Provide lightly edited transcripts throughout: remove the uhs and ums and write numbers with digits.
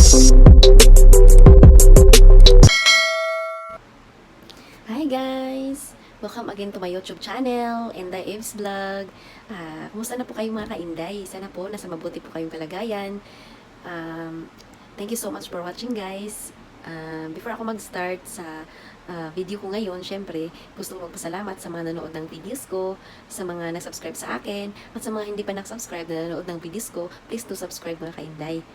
Hi guys! Welcome again to my YouTube channel, Inday Eves Vlog. Kumusta na po kayong mga kainday? Sana po nasa mabuti po kayong kalagayan. Thank you so much for watching guys. Before ako mag-start sa video ko ngayon, syempre, gusto ko magpasalamat sa mga nanood ng videos ko, sa mga nag-subscribe sa akin, at sa mga hindi pa nag-subscribe na nanood ng videos ko, please do subscribe mga kainday.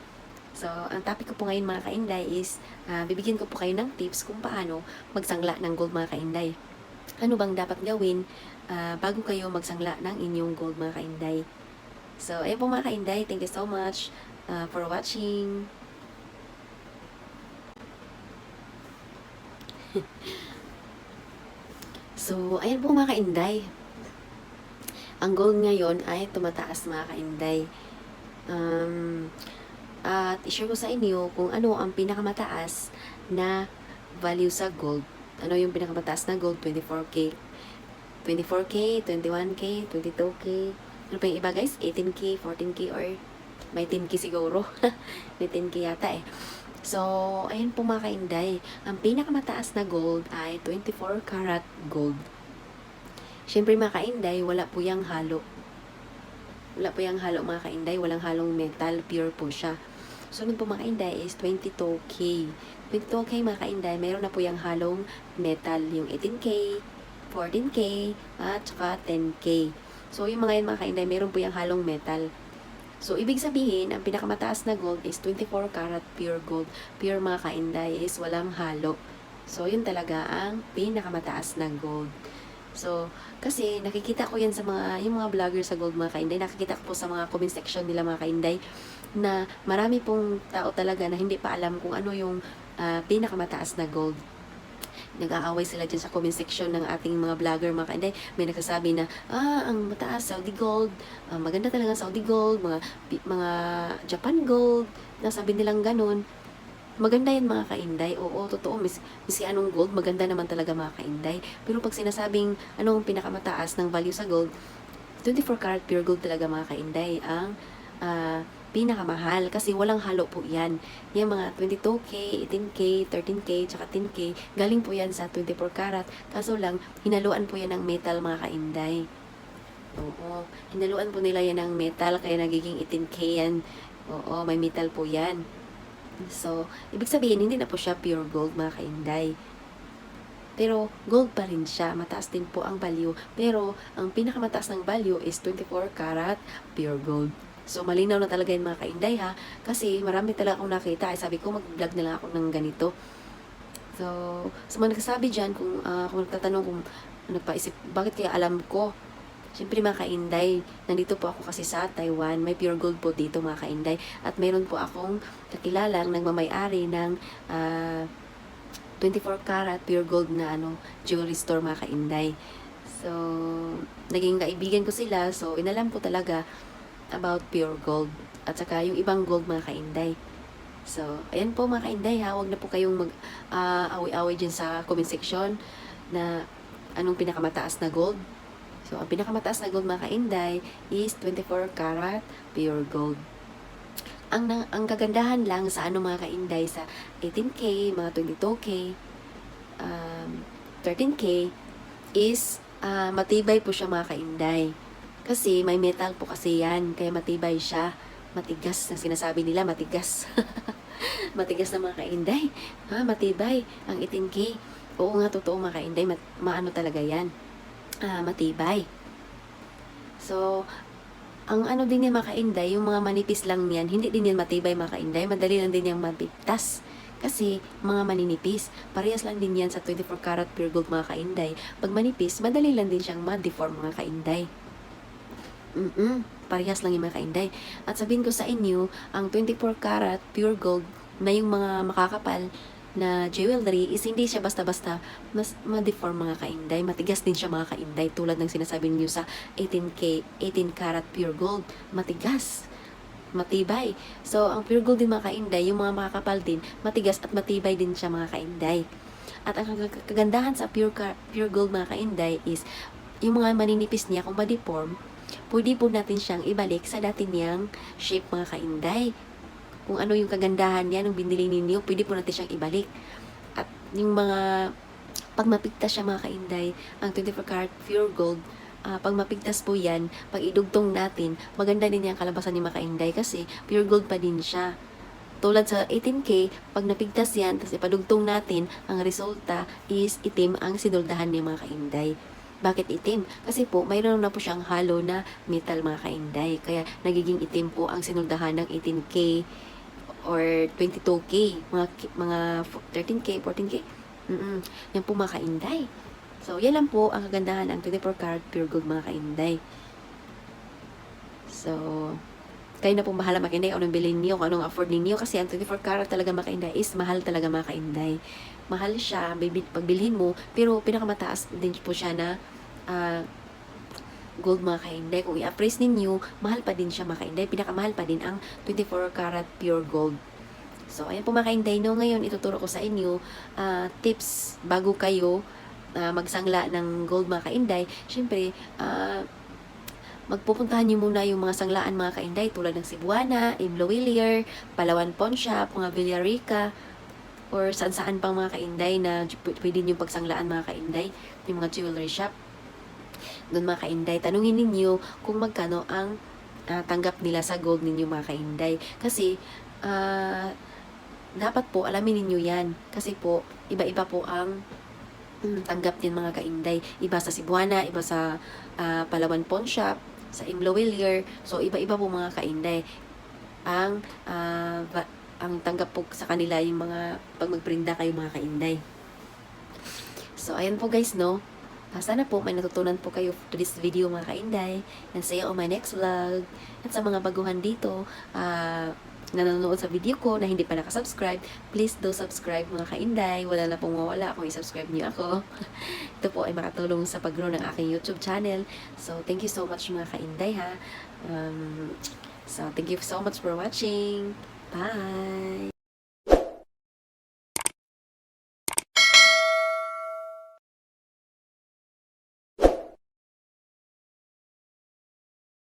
So, ang topic ko po ngayon mga kainday is, bibigyan ko po kayo ng tips kung paano magsangla ng gold mga kainday. Ano bang dapat gawin bago kayo magsangla ng inyong gold mga kainday. So, ayun po mga kainday, thank you so much for watching. So, ayan po mga kainday. Ang gold ngayon ay tumataas mga kainday. At i-share ko sa inyo kung ano ang pinakamataas na value sa gold. Ano yung pinakamataas na gold? 24K. 24K, 21K, 22K. Ano pa yung iba guys? 18K, 14K, or may 10K siguro. May 10K yata eh. So, ayun po mga kainday. Ang pinakamataas na gold ay 24 karat gold. Siyempre mga kainday, wala po yung halo. Wala po yung halo mga kainday. Walang halong metal. Pure po siya. Sunod po mga kainday is 22K. 22K mga kainday, mayroon na po yung halong metal. Yung 18K, 14K, at saka 10K. So, yung mga yan mga kainday, mayroon po yung halong metal. So, ibig sabihin, ang pinakamataas na gold is 24 karat pure gold. Pure mga kainday is walang halo. So, yun talaga ang pinakamataas na gold. So, kasi nakikita ko yan sa yung mga vlogger sa gold mga kainday, nakikita ko po sa mga comment section nila mga kainday, na marami pong tao talaga na hindi pa alam kung ano yung pinakamataas na gold. Nag-aaway sila dyan sa comment section ng ating mga vlogger mga kainday. May nagsasabi na, ang mataas, Saudi gold, maganda talaga Saudi gold, mga Japan gold, nasabi nilang ganun. Maganda yan mga kainday. Oo, totoo. Miski anong gold, maganda naman talaga mga kainday. Pero pag sinasabing anong pinakamataas ng value sa gold, 24 karat pure gold talaga mga kainday ang pinakamahal kasi walang halo po yan. Yung mga 22K, 18K, 13K, tsaka 10K, galing po yan sa 24 karat. Kaso lang, hinaluan po yan ng metal mga kainday. Oo, hinaluan po nila yan ng metal kaya nagiging 18K yan. Oo, may metal po yan. So, ibig sabihin, hindi na po siya pure gold mga kainday. Pero, gold pa rin siya. Mataas din po ang value. Pero, ang pinakamataas ng value is 24 karat pure gold. So, malinaw na talaga yung mga kainday ha. Kasi, marami talaga akong nakita. Ay, sabi ko, mag-vlog na lang ako ng ganito. So, sa mga nagsasabi dyan, kung nagtatanong kung nagpaisip, bakit kaya alam ko? Siyempre mga kainday, nandito po ako kasi sa Taiwan. May pure gold po dito mga kainday. At mayroon po akong kakilalang nagmamay-ari ng 24 karat pure gold na jewelry store mga kainday. So, naging kaibigan ko sila. So, inalam ko talaga about pure gold. At saka yung ibang gold mga kainday. So, ayan po mga kainday ha. Huwag na po kayong away-away dyan sa comment section na anong pinakamataas na gold. So, ang pinakamataas na gold mga kainday is 24 karat pure gold. Ang kagandahan lang sa mga kainday sa 18K, mga 22K, 13K is matibay po siya mga kainday. Kasi may metal po kasi yan, kaya matibay siya. Matigas, na sinasabi nila, matigas. Matigas na mga kainday. Matibay ang 18K. Oo nga, totoo mga kainday, maano talaga yan. Matibay. So, ang din yan mga kainday, yung mga manipis lang yan, hindi din yan matibay mga kainday, madali lang din yung mapigtas. Kasi, mga maninipis, parehas lang din yan sa 24 karat pure gold mga kainday. Pag manipis, madali lang din siyang ma-deform mga kainday. Parehas lang yung mga kainday. At sabihin ko sa inyo, ang 24 karat pure gold na yung mga makakapal na jewelry is hindi siya basta-basta mas ma-deform mga kainday. Matigas din siya mga kainday tulad ng sinasabi niyo sa 18 karat pure gold. Matigas. Matibay. So, ang pure gold din mga kainday, yung mga makakapal din, matigas at matibay din siya mga kainday. At ang kagandahan sa pure gold mga kainday is yung mga maninipis niya kung ma-deform, pwede po natin siyang ibalik sa dati niyang shape mga kainday. kung ano yung kagandahan niya nung binili ninyo, pwede po natin siyang ibalik. At yung mga, pag mapigtas siya mga kainday, ang 24 karat pure gold, pag mapigtas po yan, pag idugtong natin, maganda din yung kalabasan ni mga kainday kasi pure gold pa din siya. Tulad sa 18K, pag napigtas yan, tapos ipadugtong natin, ang resulta is itim ang sinuldahan ni mga kainday. Bakit itim? Kasi po, mayroon na po siyang halo na metal mga kainday. Kaya nagiging itim po ang sinuldahan ng 18K or 22K, mga 13K, 14K. Yan po mga kainday. So, yan lang po ang kagandahan ng 24 karat pure gold mga kainday. So, kayo na po bahala mga kainday kung anong bilhin niyo, kung anong afford ninyo. Kasi ang 24 karat talaga mga kainday is mahal talaga mga kainday. Mahal siya, pag bilhin mo, pero pinakamataas din po siya na gold mga kainday. Kung i-appraise ninyo, mahal pa din siya mga kainday. Pinakamahal pa din ang 24 karat pure gold. So, ayan po mga kainday, no? Ngayon, ituturo ko sa inyo tips bago kayo magsangla ng gold mga kainday. Siyempre, magpupuntahan nyo muna yung mga sanglaan mga kainday tulad ng Cebuana, Imloilier, Palawan Pawn Shop, mga Villarica, or saan-saan pang mga kainday na pwede nyo pagsanglaan mga kainday, yung mga jewelry shop. Doon mga kainday, tanungin ninyo kung magkano ang tanggap nila sa gold ninyo mga kainday. Kasi, dapat po alamin ninyo yan. Kasi po, iba-iba po ang tanggap din mga kainday. Iba sa Cebuana, iba sa Palawan Pawn Shop, sa Imloilier. So, iba-iba po mga kainday. Ang tanggap po sa kanila yung mga pag magprinda kayo mga kainday. So, ayan po guys, no? Sana po may natutunan po kayo to this video mga kainday. And see you on my next vlog. At sa mga baguhan dito, nanonood sa video ko na hindi pa nakasubscribe, please do subscribe mga kainday. Wala na pong mawala kung i-subscribe niyo ako. Ito po ay makatulong sa pag-grow ng aking YouTube channel. So, thank you so much mga kainday ha. So, thank you so much for watching. Bye!